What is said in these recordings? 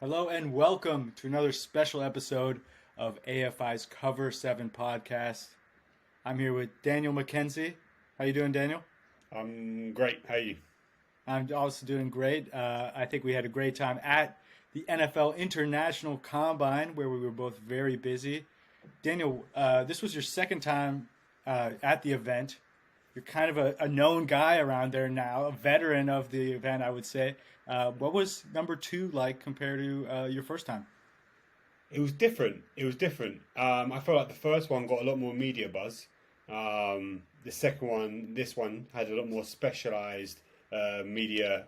Hello and welcome to another special episode of AFI's Cover 7 podcast. I'm here with Daniel McKenzie. How you doing, Daniel? I'm great. How are you? I'm also doing great. I think we had a great time at the NFL International Combine where we were both very busy. Daniel, this was your second time at the event. You're kind of a known guy around there now, a veteran of the event, I would say. What was number two like compared to your first time? It was different. I felt like the first one got a lot more media buzz. The second one, this one, had a lot more specialized media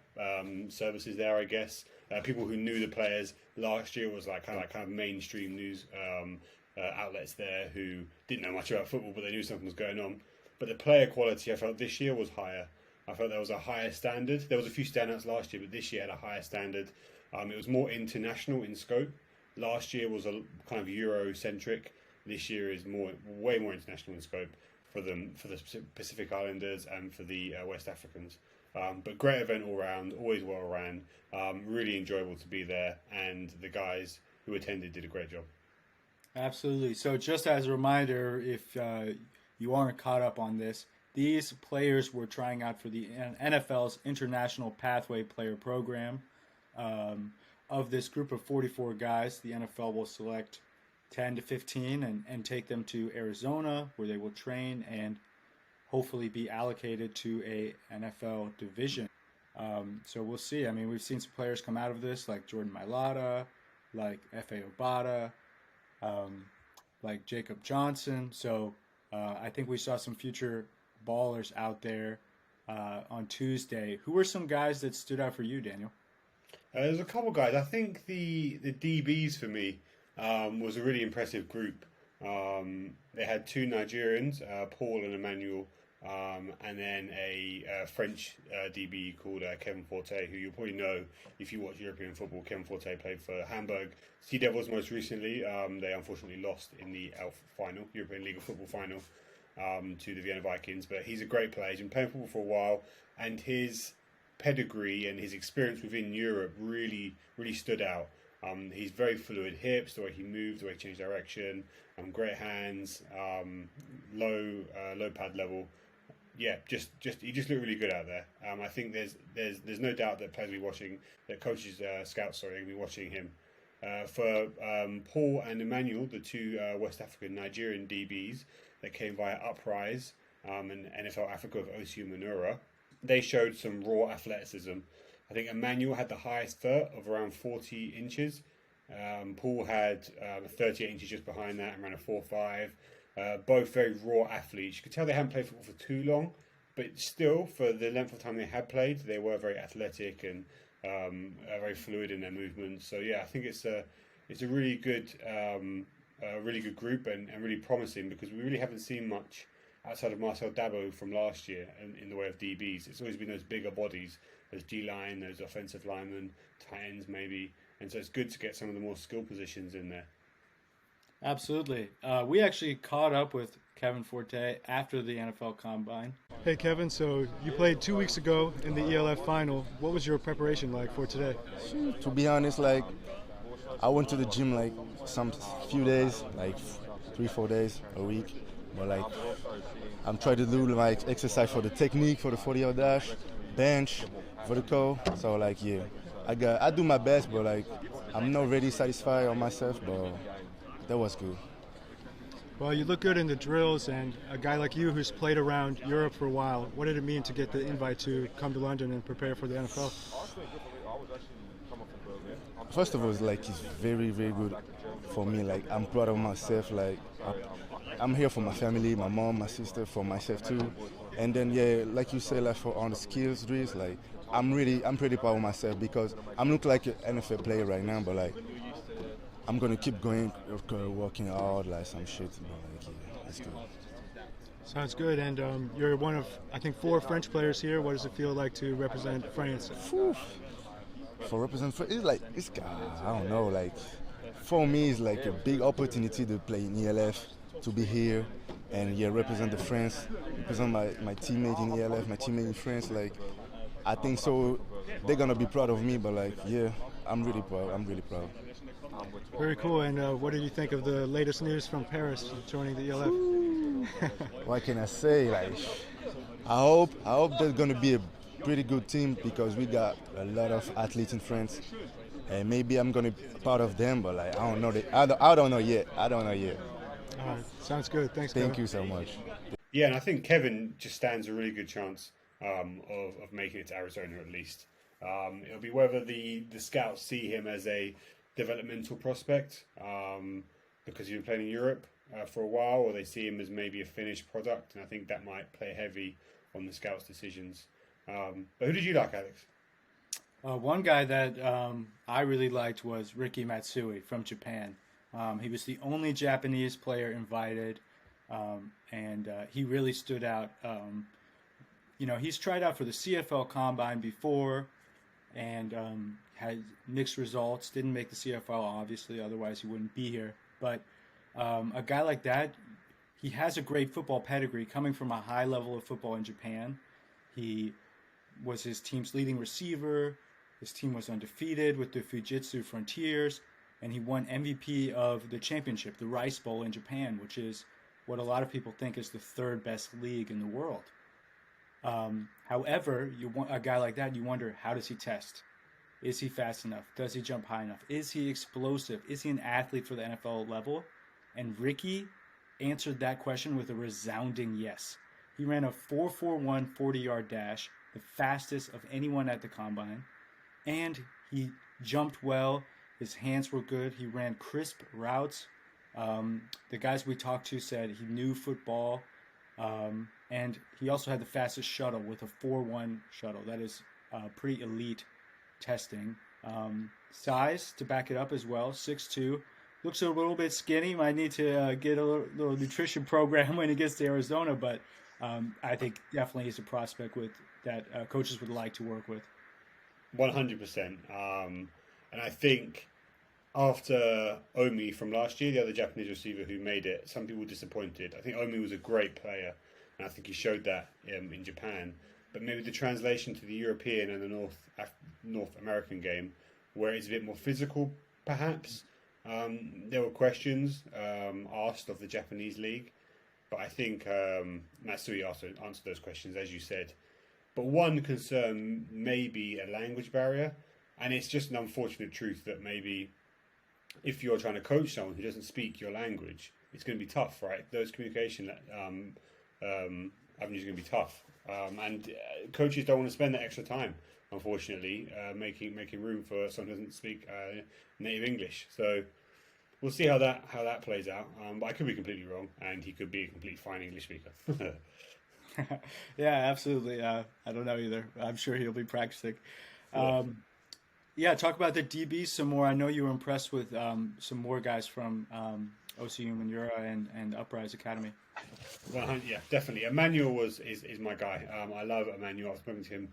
services there, I guess. People who knew the players. Last year was like kind of mainstream news outlets there who didn't know much about football, but they knew something was going on. But the player quality, I felt this year was higher. I felt there was a higher standard. There was a few standouts last year, but this year had a higher standard. It was more international in scope. Last year was a kind of Euro-centric. This year is way more international in scope for the Pacific Islanders and for the West Africans. But great event all round, always well ran. Really enjoyable to be there, and the guys who attended did a great job. Absolutely. So just as a reminder, if you aren't caught up on this, these players were trying out for the NFL's International Pathway Player Program. Of this group of 44 guys, the NFL will select 10 to 15 and take them to Arizona, where they will train and hopefully be allocated to a NFL division. So we'll see. I mean, we've seen some players come out of this, like Jordan Mailata, like F.A. Obata, like Jacob Johnson. So I think we saw some future ballers out there on Tuesday. Who were some guys that stood out for you, Daniel? There's a couple guys. I think the DBs for me was a really impressive group. They had two Nigerians, Paul and Emmanuel, and then a French DB called Kevin Forte, who you'll probably know if you watch European football. Kevin Forte played for Hamburg Sea Devils most recently. They unfortunately lost in the ELF final, European League of Football final, to the Vienna Vikings. But he's a great player. He's been playing football for a while, and his pedigree and his experience within Europe really stood out. He's very fluid hips, the way he moves, the way he changed direction, great hands, low pad level. Yeah, he just looked really good out there. I think there's no doubt that players will be watching, that coaches, scouts, sorry, will be watching him. For Paul and Emmanuel, the two West African Nigerian DBs that came via Uprise and NFL Africa of OCU Manura, they showed some raw athleticism. I think Emmanuel had the highest vert of around 40 inches. Paul had 38 inches just behind that and ran a 4.5. Both very raw athletes. You could tell they hadn't played football for too long, but still, for the length of time they had played, they were very athletic and very fluid in their movements. So yeah, I think it's a really good group and really promising, because we really haven't seen much outside of Marcel Dabo from last year in the way of DBs. It's always been those bigger bodies, those D-line, those offensive linemen, tight ends maybe, and so it's good to get some of the more skill positions in there. Absolutely. We actually caught up with Kevin Forte after the NFL Combine. Hey Kevin, so you played 2 weeks ago in the ELF final. What was your preparation like for today? To be honest, I went to the gym some few days, 3-4 days a week, but I'm trying to do exercise for the technique, for the 40-yard dash, bench, vertical. So yeah, I do my best, but I'm not really satisfied on myself, but that was good. Well, you look good in the drills, and a guy like you who's played around Europe for a while, what did it mean to get the invite to come to London and prepare for the NFL? First of all, it's very, very good for me. I'm proud of myself. I'm here for my family, my mom, my sister, for myself too. And then, yeah, like you said, for on the skills drills, I'm pretty proud of myself, because I'm not like an NFL player right now, but I'm gonna keep going, working hard, some shit. Yeah, that's good. Sounds good. And you're one of, I think, 4 French players here. What does it feel like to represent France? For represent, it's I don't know. For me, it's a big opportunity to play in ELF, to be here, and represent the France, represent my teammate in ELF, my teammate in France. I think so. They're gonna be proud of me, but I'm really proud. I'm really proud. Very cool. And what did you think of the latest news from Paris joining the ELF? What can I say? Like, I hope there's gonna be a pretty good team because we got a lot of athletes in France, and maybe I'm gonna be part of them. But like, I don't know. I don't know yet. I don't know yet. All right, sounds good. Thanks, Thank Kevin. you so much. Yeah, and I think Kevin just stands a really good chance of making it to Arizona at least. It'll be whether the scouts see him as a developmental prospect because he's been playing in Europe for a while, or they see him as maybe a finished product, and I think that might play heavy on the scouts' decisions. But who did you like, Alex? One guy that I really liked was Riki Matsui from Japan. He was the only Japanese player invited, and he really stood out. He's tried out for the CFL Combine before and had mixed results. Didn't make the CFL, obviously, otherwise he wouldn't be here. But a guy like that, he has a great football pedigree coming from a high level of football in Japan. He was his team's leading receiver. His team was undefeated with the Fujitsu Frontiers, and he won MVP of the championship, the Rice Bowl in Japan, which is what a lot of people think is the third best league in the world. However, you want a guy like that, you wonder, how does he test? Is he fast enough? Does he jump high enough? Is he explosive? Is he an athlete for the NFL level? And Ricky answered that question with a resounding yes. He ran a 4.41 40-yard dash, the fastest of anyone at the Combine, and he jumped well. His hands were good. He ran crisp routes. The guys we talked to said he knew football, and he also had the fastest shuttle with a 4.1 shuttle. That is pretty elite testing. Size to back it up as well, 6'2". Looks a little bit skinny. Might need to get a little nutrition program when he gets to Arizona, but I think definitely he's a prospect that coaches would like to work with. 100%. And I think after Omi from last year, the other Japanese receiver who made it, some people were disappointed. I think Omi was a great player, and I think he showed that in Japan. But maybe the translation to the European and the North American game, where it's a bit more physical, perhaps. There were questions asked of the Japanese league, but I think Matsui answered those questions, as you said. But one concern may be a language barrier, and it's just an unfortunate truth that maybe if you're trying to coach someone who doesn't speak your language, it's going to be tough, right? Those communication avenues are going to be tough, and coaches don't want to spend that extra time, unfortunately, making room for someone who doesn't speak native English. So we'll see how that plays out. But I could be completely wrong, and he could be a completely fine English speaker. Yeah, absolutely. I don't know either. I'm sure he'll be practicing. Talk about the DBs some more. I know you were impressed with some more guys from OCU Manura and Uprise Academy. Well, yeah, definitely. Emmanuel is my guy. I love Emmanuel. I've spoken to him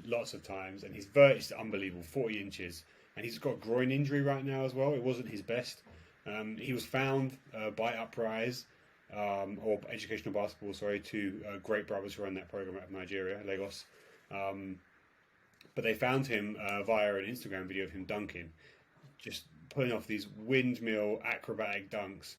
lots of times, and he's unbelievable, 40 inches. And he's got a groin injury right now as well. It wasn't his best. He was found by Uprise, or Educational Basketball, two great brothers who run that program out of Nigeria, Lagos. But they found him via an Instagram video of him dunking, just pulling off these windmill acrobatic dunks.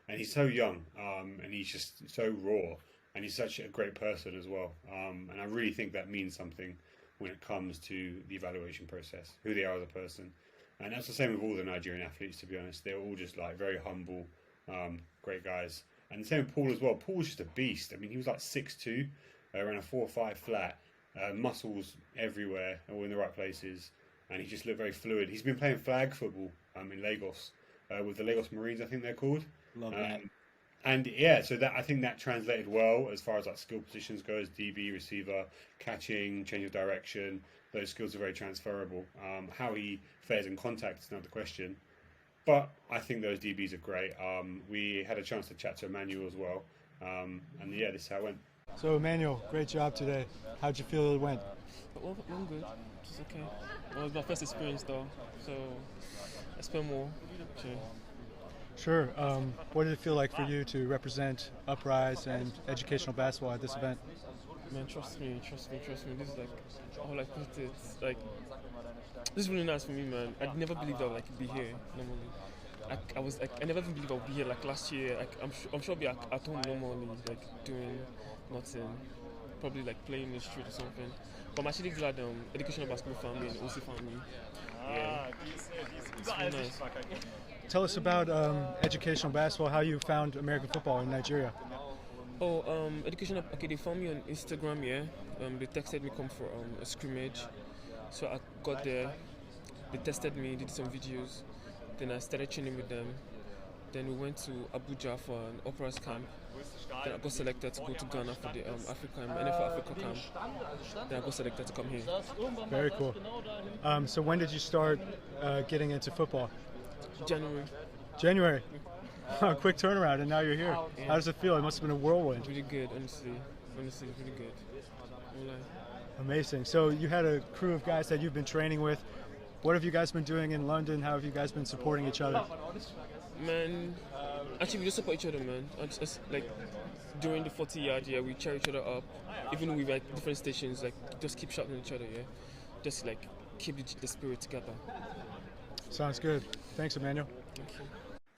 And he's so young, and he's just so raw, and he's such a great person as well. And I really think that means something when it comes to the evaluation process, who they are as a person. And that's the same with all the Nigerian athletes, to be honest. They're all just like very humble, great guys. And the same with Paul as well. Paul was just a beast. I mean, he was like 6'2", ran a 4.5 flat, muscles everywhere, all in the right places, and he just looked very fluid. He's been playing flag football in Lagos with the Lagos Marines, I think they're called. Love that. And yeah, so that I think that translated well as far as like skill positions goes, DB, receiver, catching, change of direction. Those skills are very transferable. How he fares in contact is another question. But I think those DBs are great. We had a chance to chat to Emmanuel as well. And yeah, this is how it went. So Emmanuel, great job today. How'd you feel it went? Well, good. It's okay. Well, it was my first experience though, so expect more. Sure. What did it feel like for you to represent Uprise and educational basketball at this event? Man, trust me. This is like how I put it. Like, this is really nice for me, man. I never believed I would like be here normally. I was like, I never even believed I would be here. Like last year, like I'm sure I'll be at home normally, like doing nothing, probably like playing in the street or something. But I'm actually glad educational basketball found me and OC found me. Yeah, it's really nice. Tell us about educational basketball, how you found American football in Nigeria. Oh, educational. Okay, they found me on Instagram. Yeah, they texted me come for a scrimmage, so I got there. They tested me, did some videos. Then I started training with them. Then we went to Abuja for an operas camp. Then I got selected to go to Ghana for the NFL Africa camp. Then I got selected to come here. Very cool. So when did you start getting into football? January. Quick turnaround, and now you're here. Yeah. How does it feel? It must have been a whirlwind. Really good, honestly, it's really good. No lie. Amazing. So you had a crew of guys that you've been training with. What have you guys been doing in London? How have you guys been supporting each other? Man, actually we just support each other, man. Just like during the 40-yard, yeah, we cheer each other up. Even though we're at different stations, like just keep shouting at each other, yeah. Just like keep the spirit together. Sounds good. Thanks, Emmanuel. Thank you.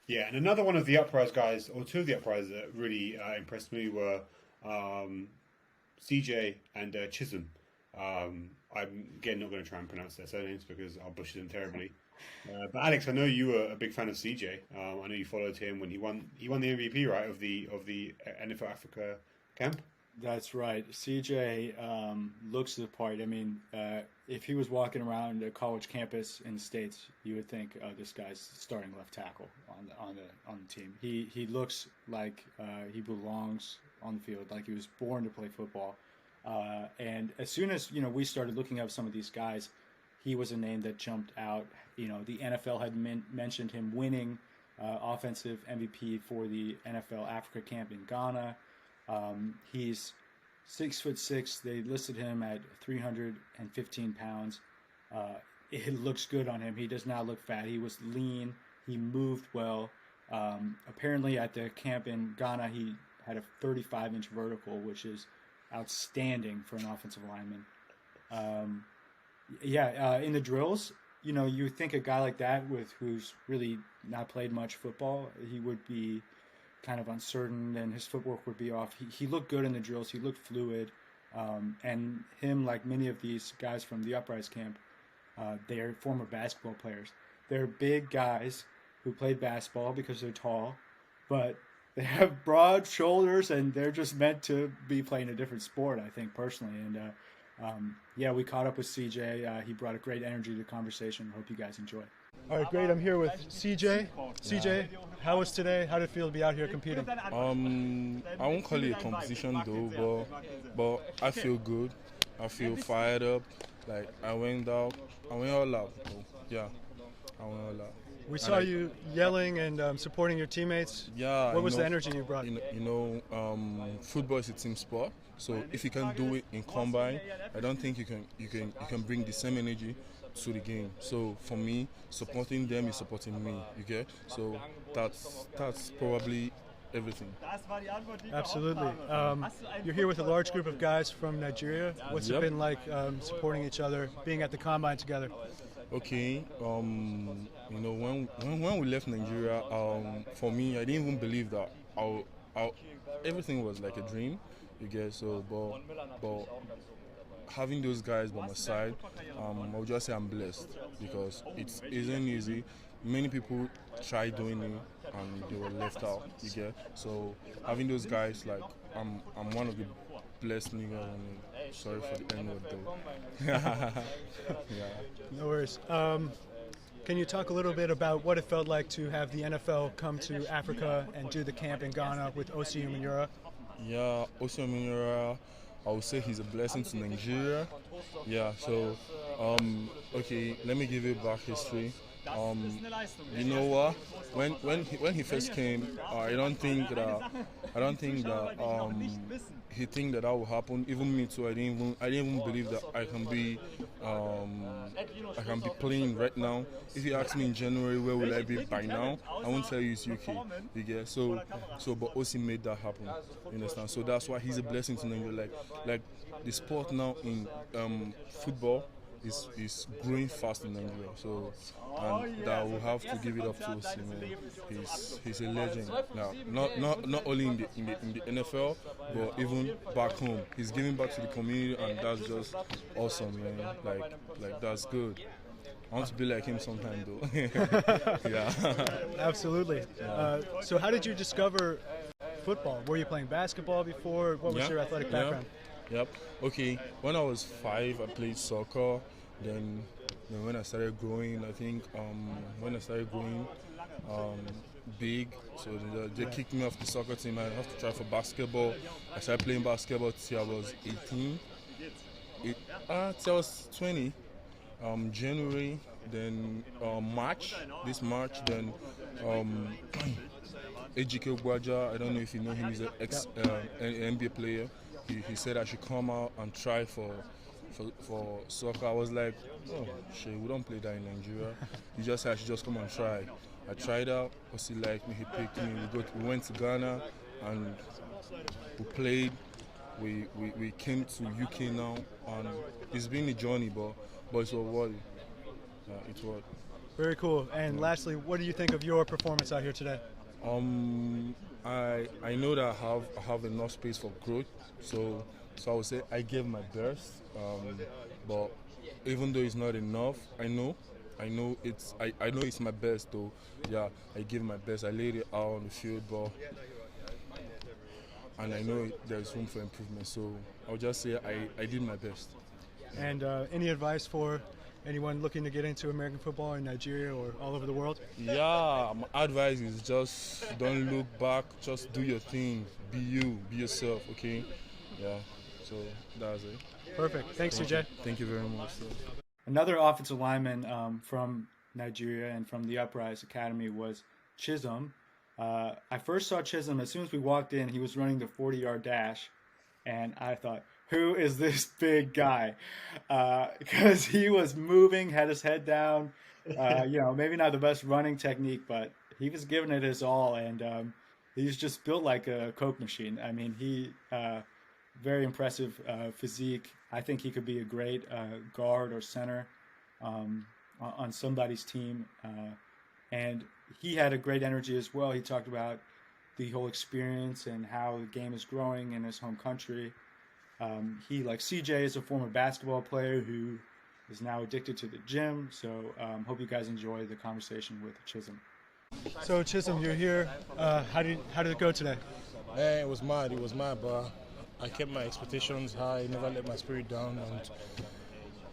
Yeah, and another one of the Uprise guys, or two of the Uprise that really impressed me were CJ and Chisholm. I'm again not going to try and pronounce their surnames because I'll butcher them terribly. But Alex, I know you were a big fan of CJ. I know you followed him when he won the MVP, right, of the NFL Africa camp. That's right. CJ looks the part. I mean, if he was walking around a college campus in the States, you would think this guy's starting left tackle on the team. He looks like he belongs on the field, like he was born to play football. And as soon as we started looking up some of these guys, he was a name that jumped out. The NFL had mentioned him winning offensive MVP for the NFL Africa camp in Ghana. He's 6'6". They listed him at 315 pounds. It looks good on him. He does not look fat. He was lean. He moved well. Apparently at the camp in Ghana, he had a 35-inch vertical, which is outstanding for an offensive lineman. In the drills, you think a guy like that who's really not played much football, he would be kind of uncertain and his footwork would be off. He looked good in the drills. He looked fluid. And him, like many of these guys from the Uprise camp, they're former basketball players. They're big guys who played basketball because they're tall, but they have broad shoulders and they're just meant to be playing a different sport, I think, personally. And we caught up with CJ. He brought a great energy to the conversation. Hope you guys enjoy. All right, great. I'm here with CJ. CJ, how was today? How did it feel to be out here competing? I won't call it a competition though, but I feel good. I feel fired up. Like I went all out. Yeah, I went all out. We saw you yelling and supporting your teammates. Yeah. What was the energy you brought? Football is a team sport. So if you can do it in combine, I don't think you can bring the same energy to the game. So for me, supporting them is supporting me. You get? So that's probably everything. Absolutely. You're here with a large group of guys from Nigeria. What's it been like supporting each other, being at the combine together? Okay. When we left Nigeria, for me, I didn't even believe that everything was like a dream. You get? So, but having those guys by my side, I would just say I'm blessed because it isn't easy. Many people try doing it and they were left out. You get? So having those guys, like I'm one of the blessed niggas. Sorry for the N-word though. Yeah. No worries. Can you talk a little bit about what it felt like to have the NFL come to Africa and do the camp in Ghana with Osi Umenyiora? Yeah, Osi Umenyiora, I would say he's a blessing to Nigeria. Yeah, so Okay, let me give you back history. You know what? When he first came, I don't think that he think that will happen. Even me too. I didn't even believe that I can be playing right now. If you ask me in January where will I be by now, I won't tell you it's UK. You get but Osi made that happen. You understand? So that's why he's a blessing to Nigeria. Like the sport now in football is growing fast in Nigeria. So and that will have to give it up to Osi, man. He's a legend now. Not only in the NFL, but even back home. He's giving back to the community, and that's just awesome, man. Like that's good. I want to be like him sometime, though. Yeah. Absolutely. So how did you discover football? Were you playing basketball before? What was your athletic background? Yep. Okay. When I was 5, I played soccer. Then when I started growing, I think when I started growing big, so they kicked me off the soccer team. I have to try for basketball. I started playing basketball till I was 18. Till I was 20. January, then March, then Ejike Ogwaja, I don't know if you know him, he's an NBA player. He said I should come out and try for soccer. I was like, oh shit, we don't play that in Nigeria. He just said I should just come and try. I tried out, he liked me, he picked me. We went to Ghana and we played. We came to UK now, and it's been a journey, but it's worth it. It's worth it. Very cool. And lastly, what do you think of your performance out here today? I know that I have enough space for growth, so I would say I gave my best. But even though it's not enough, I know it's my best though. Yeah, I gave my best. I laid it out on the field, but and I know there's room for improvement. So I'll just say I did my best. And any advice for anyone looking to get into American football in Nigeria or all over the world? Yeah, my advice is just don't look back. Just do your thing. Be you. Be yourself. Okay. Yeah. So that's it. Perfect. Thanks, CJ. Thank you very much. Another offensive lineman from Nigeria and from the Uprise Academy was Chisholm. I first saw Chisholm as soon as we walked in. He was running the 40-yard dash, and I thought, who is this big guy? Because he was moving, had his head down. Maybe not the best running technique, but he was giving it his all, and he's just built like a Coke machine. I mean, he very impressive physique. I think he could be a great guard or center on somebody's team. And he had a great energy as well. He talked about the whole experience and how the game is growing in his home country. He, like CJ, is a former basketball player who is now addicted to the gym. So hope you guys enjoy the conversation with Chisholm. So Chisholm, you're here. How did it go today? It was mad, but I kept my expectations high, never let my spirit down,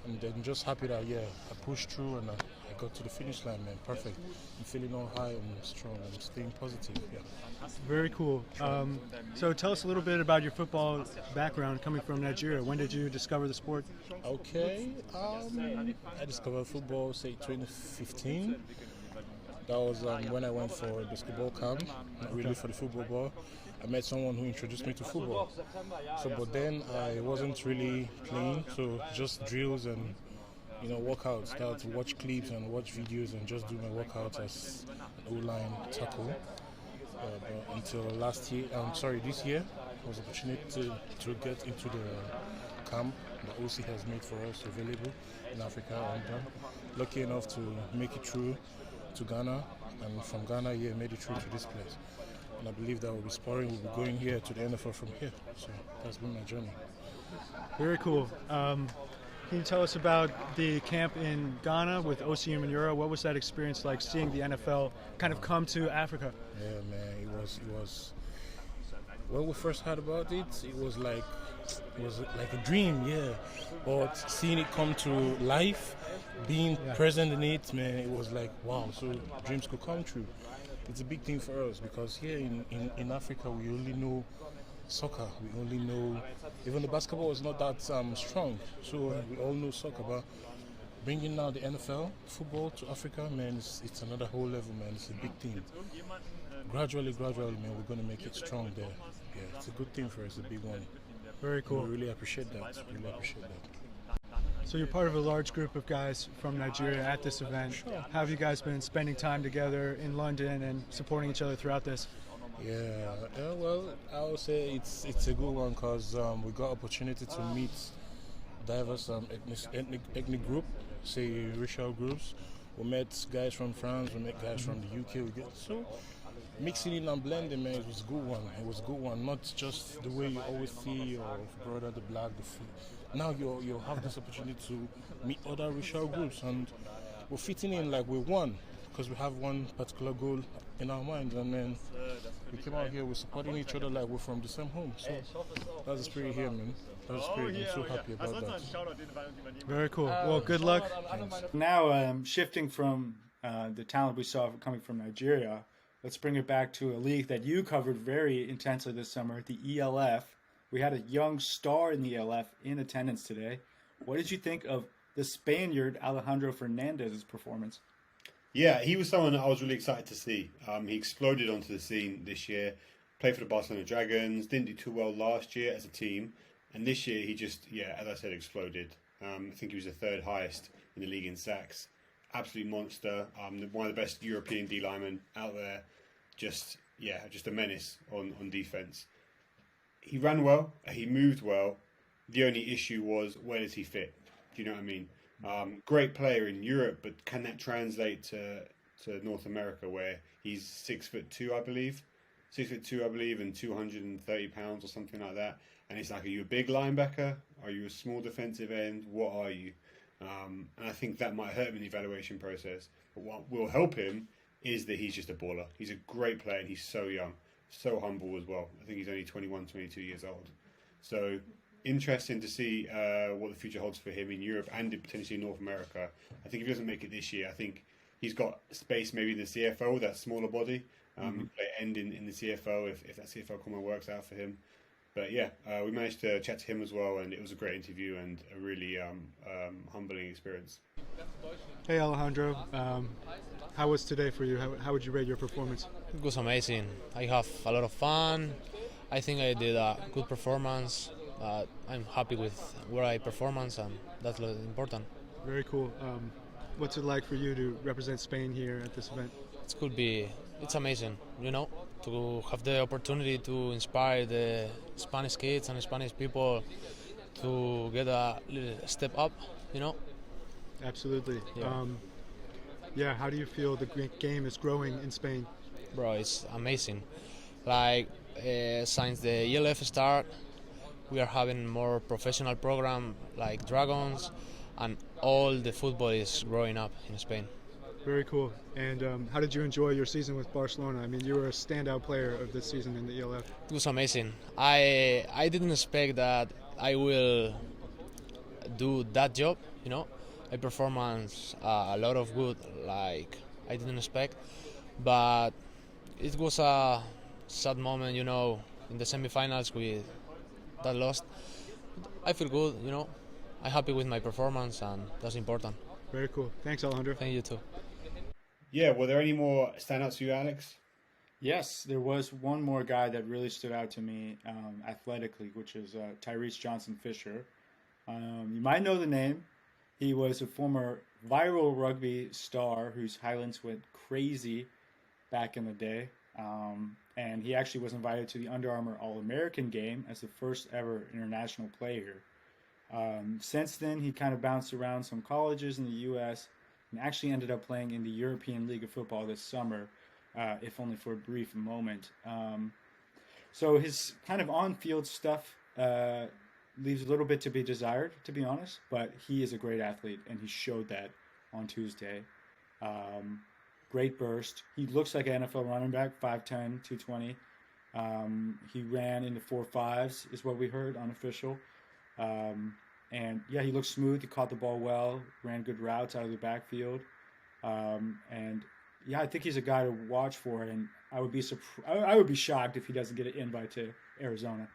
and I'm just happy that I pushed through and I got to the finish line, man. Perfect. I'm feeling all high and strong. I'm staying positive. Yeah. Very cool. So tell us a little bit about your football background coming from Nigeria. When did you discover the sport? Okay. I discovered football, say 2015. That was when I went for a basketball camp, not really for the football ball. I met someone who introduced me to football. But then I wasn't really playing, so just drills and workouts. Start to watch clips and watch videos and just do my workouts as an O-line tackle. But until this year, I was opportunity to get into the camp that OC has made for us available in Africa, and lucky enough to make it through to Ghana, and from Ghana, made it through to this place. And I believe that we'll be going here to the NFL from here. So that's been my journey. Very cool. Can you tell us about the camp in Ghana with OCU Manura? What was that experience like, seeing the NFL kind of come to Africa? Yeah, man, it was. When we first heard about it, it was like a dream, yeah. But seeing it come to life, being present in it, man, it was like, wow. So dreams could come true. It's a big thing for us because here in Africa we only know soccer. We only know, even the basketball is not that strong. So we all know soccer, but bringing now the NFL football to Africa, man, it's another whole level, man. It's a big thing. Gradually, man, we're going to make it strong there. Yeah, it's a good thing for us, a big one. Very cool. We really appreciate that. Really appreciate that. So you're part of a large group of guys from Nigeria at this event. Sure. How have you guys been spending time together in London and supporting each other throughout this? Yeah, well, I would say it's a good one because we got opportunity to meet diverse ethnic group, say racial groups. We met guys from France, we met guys from the UK. So mixing in and blending, man, it was a good one. It was a good one, not just the way you always see your brother, the black, the food. Now you have this opportunity to meet other racial groups, and we're fitting in like we're one, because we have one particular goal in our minds, and then we came out here, we're supporting each other like we're from the same home. So that's the spirit here, man. That's the spirit. I'm so happy about that. Very cool. Well, good luck. Now, shifting from the talent we saw coming from Nigeria, let's bring it back to a league that you covered very intensely this summer, the ELF. We had a young star in the ELF in attendance today. What did you think of the Spaniard Alejandro Fernandez's performance? Yeah, he was someone that I was really excited to see. He exploded onto the scene this year, played for the Barcelona Dragons, didn't do too well last year as a team, and this year he just, as I said, exploded. I think he was the third highest in the league in sacks. Absolute monster, one of the best European D linemen out there. Just a menace on defense. He ran well, he moved well. The only issue was, where does he fit? Do you know what I mean? Great player in Europe, but can that translate to North America, where he's 6'2", I believe, 6'2", and 230 pounds or something like that? And it's like, are you a big linebacker? Are you a small defensive end? What are you? And I think that might hurt him in the evaluation process. But what will help him is that he's just a baller. He's a great player, and he's so young, so humble as well. I think he's only 21, 22 years old. So interesting to see what the future holds for him in Europe and potentially North America. I think if he doesn't make it this year, I think he's got space maybe in the CFO, that smaller body. Play end in the CFO if that CFO comment works out for him. But we managed to chat to him as well, and it was a great interview and a really humbling experience. Hey Alejandro, how was today for you? How would you rate your performance? It was amazing. I have a lot of fun. I think I did a good performance. I'm happy with where I performance, and that's important. Very cool. What's it like for you to represent Spain here at this event? It's amazing, to have the opportunity to inspire the Spanish kids and Spanish people to get a little step up, Absolutely. Yeah. How do you feel the game is growing in Spain? Bro, it's amazing. Like, since the ELF start, we are having more professional program like Dragons, and all the football is growing up in Spain. Very cool. And how did you enjoy your season with Barcelona? I mean, you were a standout player of this season in the ELF. It was amazing. I didn't expect that I will do that job, I performance a lot of good, like I didn't expect, but it was a sad moment, in the semifinals with that lost. I feel good, I'm happy with my performance, and that's important. Very cool. Thanks, Alejandro. Thank you too. Yeah, were there any more standouts for you, Alex? Yes, there was one more guy that really stood out to me athletically, which is Tyrese Johnson-Fisher. You might know the name. He was a former viral rugby star whose highlights went crazy back in the day. And he actually was invited to the Under Armour All-American game as the first ever international player. Since then, he kind of bounced around some colleges in the U.S. and actually ended up playing in the European League of Football this summer, if only for a brief moment. So his kind of on-field stuff leaves a little bit to be desired, to be honest, but he is a great athlete, and he showed that on Tuesday. Great burst. He looks like an NFL running back, 5'10", 220. He ran into 4.5s, is what we heard, unofficial. And he looked smooth. He caught the ball well, ran good routes out of the backfield. I think he's a guy to watch for, and I would be shocked if he doesn't get an invite to Arizona.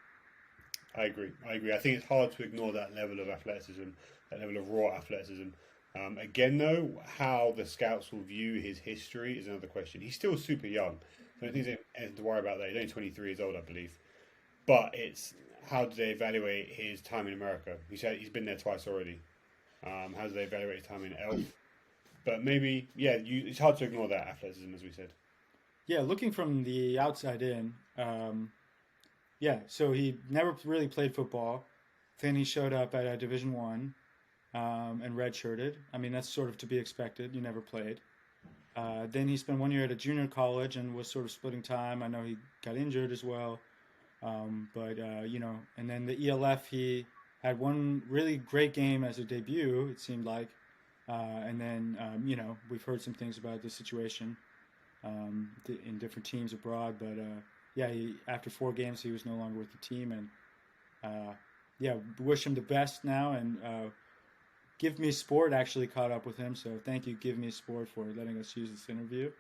I agree. I think it's hard to ignore that level of athleticism, that level of raw athleticism. Again, though, how the scouts will view his history is another question. He's still super young. So I don't think there's anything to worry about there. He's only 23 years old, I believe. But it's how do they evaluate his time in America? He said he's been there twice already. How do they evaluate his time in ELF? But maybe, it's hard to ignore that athleticism, as we said. Yeah, looking from the outside in, so he never really played football. Then he showed up at Division One and redshirted. I mean, that's sort of to be expected. You never played. Then he spent 1 year at a junior college and was sort of splitting time. I know he got injured as well. And then the ELF, he had one really great game as a debut, it seemed like. And then, we've heard some things about the situation in different teams abroad. But, after 4 games, he was no longer with the team. And, wish him the best now. And Give Me Sport actually caught up with him. So thank you, Give Me Sport, for letting us use this interview.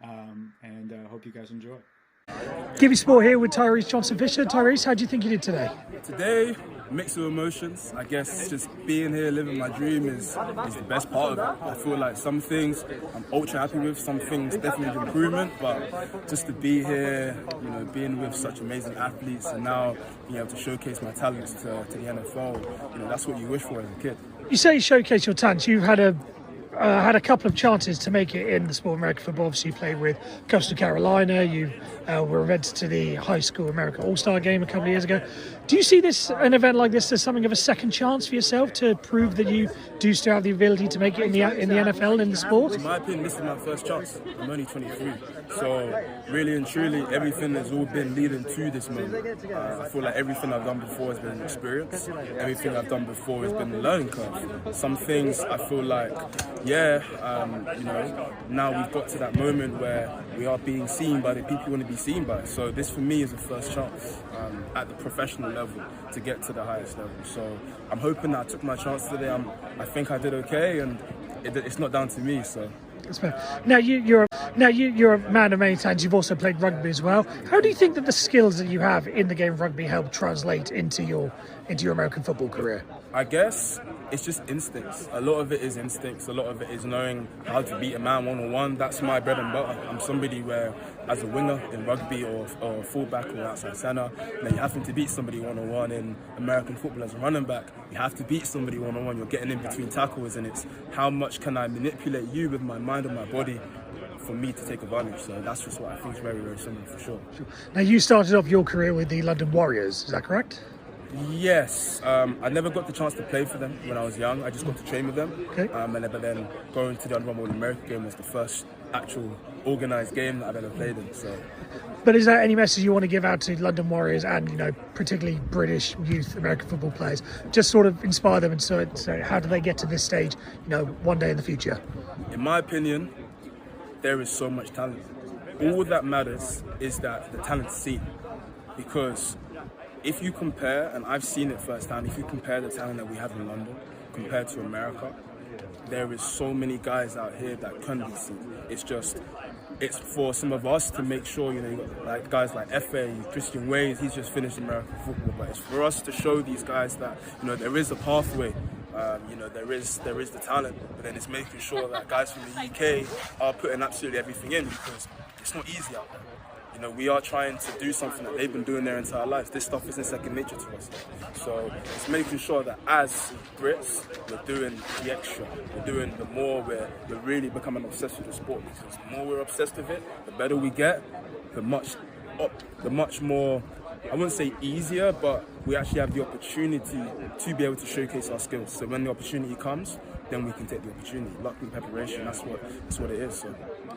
And hope you guys enjoy. Give Me Sport here with Tyrese Johnson-Fisher. Tyrese, how do you think you did today? Today, mix of emotions. I guess just being here, living my dream is the best part of it. I feel like some things I'm ultra happy with, some things definitely need improvement, but just to be here, being with such amazing athletes and now being able to showcase my talents to the NFL, that's what you wish for as a kid. You say you showcase your talents. You've had a couple of chances to make it in the sport of American football. Obviously, you played with Coastal Carolina. You were invited to the high school American All-Star game a couple of years ago. Do you see an event like this as something of a second chance for yourself to prove that you do still have the ability to make it in the NFL, in the sport? In my opinion, this is my first chance. I'm only 23. So really and truly, everything has all been leading to this moment. I feel like everything I've done before has been an experience. Everything I've done before has been a learning curve. Some things I feel like, now we've got to that moment where we are being seen by the people we want to be seen by. So this for me is a first chance at the professional level to get to the highest level. So I'm hoping that I took my chance today. I think I did okay, and it's not down to me. So. Now you're a man of many talents. You've also played rugby as well. How do you think that the skills that you have in the game of rugby help translate into your American football career? I guess it's just instincts. A lot of it is instincts. A lot of it is knowing how to beat a man one-on-one. That's my bread and butter. I'm somebody where, as a winger in rugby or fullback or outside centre, you have to beat somebody one-on-one. In American football as a running back, you have to beat somebody one-on-one. You're getting in between tackles, and it's how much can I manipulate you with my mind and my body for me to take advantage. So that's just what I think is very, very similar for sure. Now, you started off your career with the London Warriors, is that correct? Yes, I never got the chance to play for them when I was young. I just got to train with them. Okay. But then going to the Under Armour All-American game was the first actual organised game that I've ever played in. So. But is there any message you want to give out to London Warriors and particularly British youth American football players? Just sort of inspire them and so how do they get to this stage? One day in the future. In my opinion, there is so much talent. All that matters is that the talent's seen, because if you compare, and I've seen it firsthand, if you compare the talent that we have in London compared to America, there is so many guys out here that can be seen. It's for some of us to make sure, like guys like FA, Christian Ways, he's just finished American football, but it's for us to show these guys that, there is a pathway. There is the talent, but then it's making sure that guys from the UK are putting absolutely everything in, because it's not easy out there. We are trying to do something that they've been doing their entire lives. This stuff isn't second nature to us. So it's making sure that as Brits, we're doing the extra. We're doing the more, we're really becoming obsessed with the sport, because the more we're obsessed with it, the better we get, the much more, I wouldn't say easier, but we actually have the opportunity to be able to showcase our skills. So when the opportunity comes, then we can take the opportunity. Luck and preparation, that's what it is. So.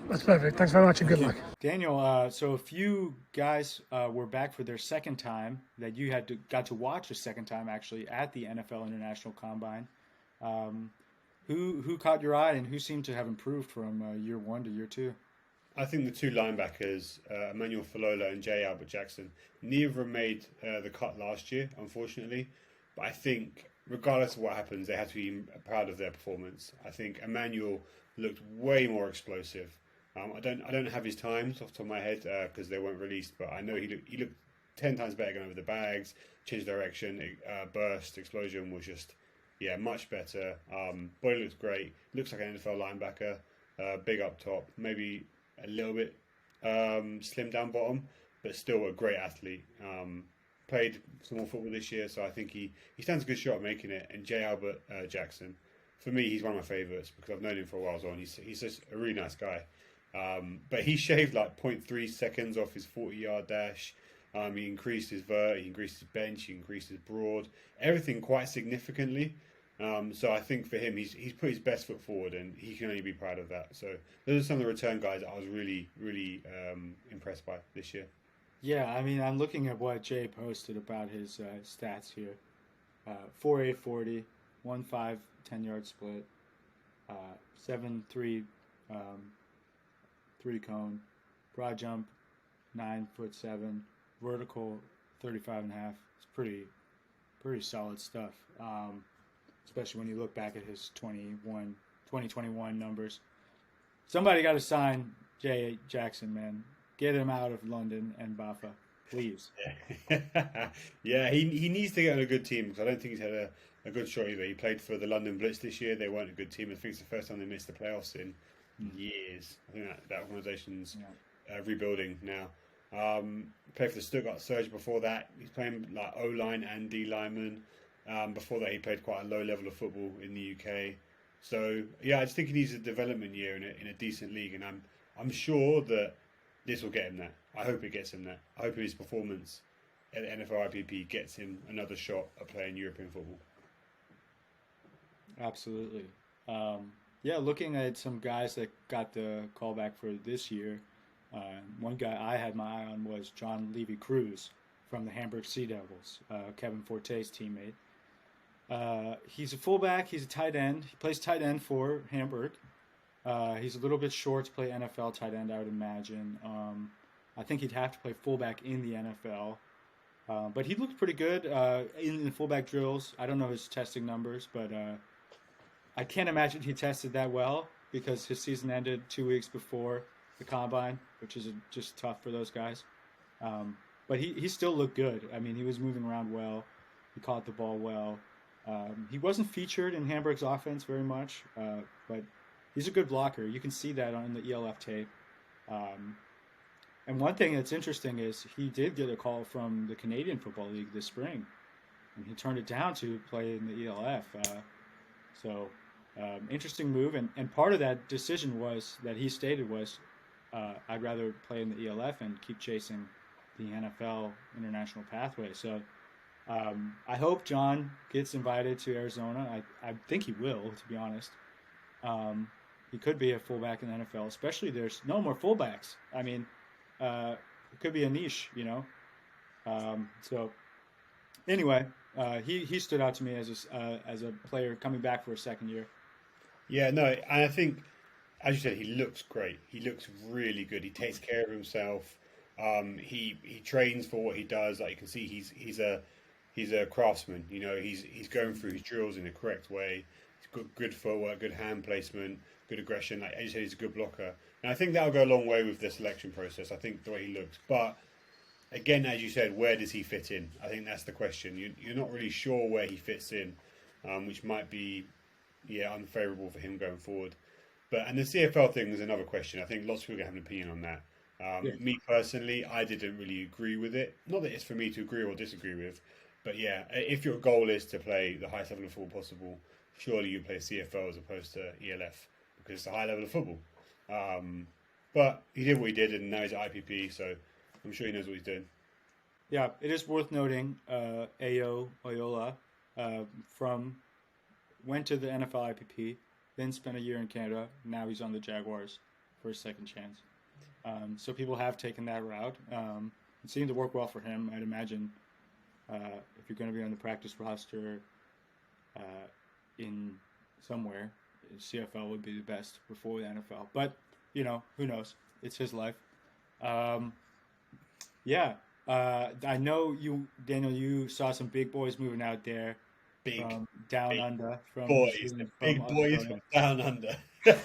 That's perfect. Thanks very much and good luck. Daniel, so a few guys were back for their second time that you got to watch a second time actually at the NFL International Combine. Who caught your eye and who seemed to have improved from year one to year two? I think the two linebackers, Emmanuel Falola and J. Albert Jackson, neither of them made the cut last year, unfortunately. But I think, regardless of what happens, they have to be proud of their performance. I think Emmanuel looked way more explosive. I don't have his times off the top of my head because they weren't released, but I know he looked 10 times better going over the bags, change direction, burst, explosion was just Yeah, much better. Body looks great. Looks like an NFL linebacker. Big up top, maybe a little bit slim down bottom, but still a great athlete. Played some more football this year, so I think he stands a good shot at making it. And J. Albert Jackson, for me, he's one of my favourites because I've known him for a while as well. And he's just a really nice guy. But he shaved like 0.3 seconds off his 40-yard dash. He increased his vert, he increased his bench, he increased his broad, everything quite significantly. So I think for him, he's put his best foot forward, and he can only be proud of that. So those are some of the return guys that I was really, really impressed by this year. Yeah, I mean, I'm looking at what Jay posted about his stats here. 4.8 40, 1.5 10-yard split, 7.3 3-cone, broad jump 9'7", vertical 35.5. It's pretty solid stuff. Especially when you look back at his 2021 numbers. Somebody got to sign Jay Jackson, man. Get him out of London and Bafa, please. Yeah, he needs to get on a good team because I don't think he's had a good shot either. He played for the London Blitz this year. They weren't a good team. I think it's the first time they missed the playoffs in years. I think that organisation's rebuilding now. Played for the Stuttgart Surge before that. He's playing like O-line and D-lineman. Before that, he played quite a low level of football in the UK. So yeah, I just think he needs a development year in a decent league, and I'm sure that this will get him that. I hope it gets him that. I hope his performance at the NFL IPP gets him another shot at playing European football. Absolutely. Yeah, looking at some guys that got the call back for this year, one guy I had my eye on was John Levy-Cruz from the Hamburg Sea Devils, Kevin Forte's teammate. He's a fullback. He's a tight end. He plays tight end for Hamburg. He's a little bit short to play NFL tight end, I would imagine. I think he'd have to play fullback in the NFL. But he looked pretty good in the fullback drills. I don't know his testing numbers, but I can't imagine he tested that well because his season ended 2 weeks before the combine, which is just tough for those guys. But he still looked good. I mean, he was moving around well. He caught the ball well. He wasn't featured in Hamburg's offense very much, but he's a good blocker. You can see that on the ELF tape. And one thing that's interesting is he did get a call from the Canadian Football League this spring, and he turned it down to play in the ELF. Interesting move. And part of that decision was that he stated was, I'd rather play in the ELF and keep chasing the NFL international pathway. So I hope John gets invited to Arizona. I think he will, to be honest. He could be a fullback in the NFL, especially there's no more fullbacks. I mean, it could be a niche, you know. So anyway, he stood out to me as a player coming back for a second year. Yeah, no, and I think, as you said, he looks great. He looks really good. He takes care of himself. He trains for what he does. Like you can see, he's a craftsman. You know, he's going through his drills in the correct way. He's good footwork, good hand placement, good aggression. Like as you said, he's a good blocker. And I think that'll go a long way with the selection process. I think the way he looks, but again, as you said, where does he fit in? I think that's the question. You're not really sure where he fits in, which might be unfavourable for him going forward. And the CFL thing is another question. I think lots of people have an opinion on that. Me personally, I didn't really agree with it. Not that it's for me to agree or disagree with, but yeah, if your goal is to play the highest level of football possible, surely you play CFL as opposed to ELF because it's a high level of football. But he did what he did, and now he's at IPP, so I'm sure he knows what he's doing. Yeah, it is worth noting Ayo Oyola went to the NFL IPP, then spent a year in Canada. Now he's on the Jaguars for a second chance. So people have taken that route. It seemed to work well for him. I'd imagine if you're going to be on the practice roster in somewhere, CFL would be the best before the NFL. But, you know, who knows? It's his life. I know you, Daniel, you saw some big boys moving out there. Down under. Big boys from down under. They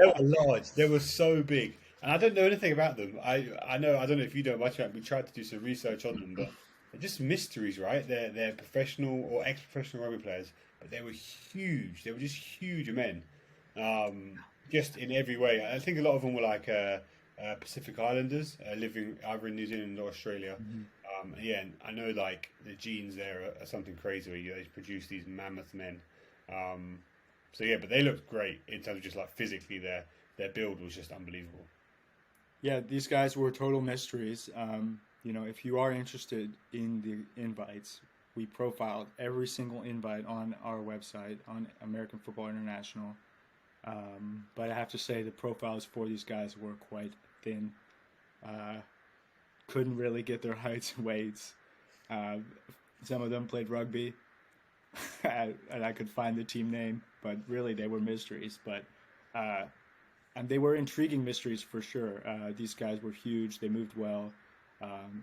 were large. They were so big. And I don't know anything about them. I don't know if you know much about them. We tried to do some research on them, but they're just mysteries, right? They're professional or ex-professional rugby players, but they were huge. They were just huge men, just in every way. I think a lot of them were like Pacific Islanders living either in New Zealand or Australia. Yeah, and I know like the genes there are something crazy where they produce these mammoth men. So yeah, but they looked great in terms of just like physically their build was just unbelievable. Yeah, these guys were total mysteries. If you are interested in the invites, we profiled every single invite on our website on American Football International. But I have to say the profiles for these guys were quite thin. Couldn't really get their heights and weights. Some of them played rugby, and I could find the team name, but really they were mysteries. But and they were intriguing mysteries for sure. These guys were huge. They moved well.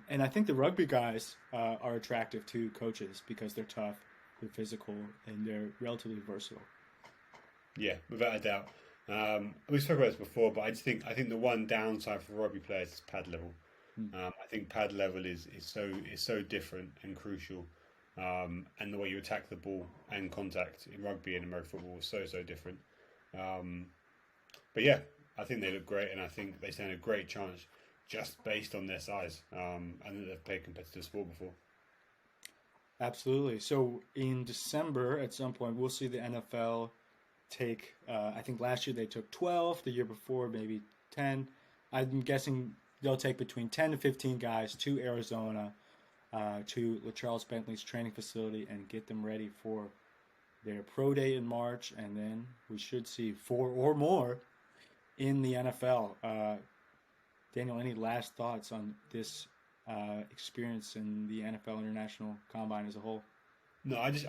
And I think the rugby guys are attractive to coaches because they're tough, they're physical, and they're relatively versatile. Yeah, without a doubt. We spoke about this before, but I think the one downside for rugby players is pad level. I think pad level is so different and crucial, and the way you attack the ball and contact in rugby and American football is so different. But yeah, I think they look great, and I think they stand a great chance just based on their size, and that they've played competitive sport before. Absolutely. So in December, at some point, we'll see the NFL take, I think last year they took 12, the year before maybe 10. I'm guessing they'll take between 10 to 15 guys to Arizona, to LeCharles Bentley's training facility, and get them ready for their pro day in March, and then we should see 4 or more in the NFL. Daniel, any last thoughts on this experience in the NFL International Combine as a whole? No, I just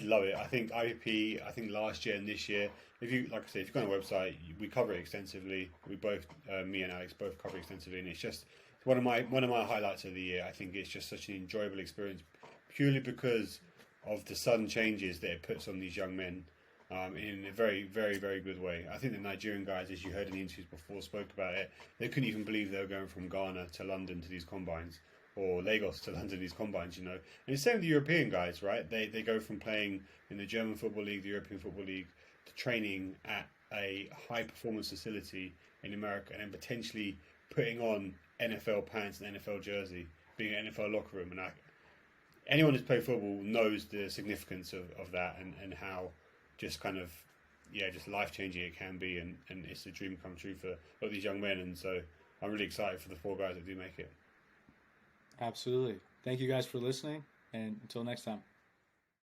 love it. I think IVP, I think last year and this year, if you like I say, if you go on the website, we cover it extensively. We both, me and Alex, both cover it extensively, and it's one of my highlights of the year. I think it's just such an enjoyable experience, purely because of the sudden changes that it puts on these young men, in a very, very, very good way. I think the Nigerian guys, as you heard in the interviews before, spoke about it. They couldn't even believe they were going from Ghana to London to these combines, or Lagos to London, these combines, And it's the same with the European guys, right? They go from playing in the German Football League, the European Football League, to training at a high-performance facility in America, and then potentially putting on NFL pants and NFL jersey, being an NFL locker room. And anyone who's played football knows the significance of that, and how just kind of, just life-changing it can be, and it's a dream come true for a lot of these young men. And so I'm really excited for the 4 guys that do make it. Absolutely. Thank you guys for listening, and until next time.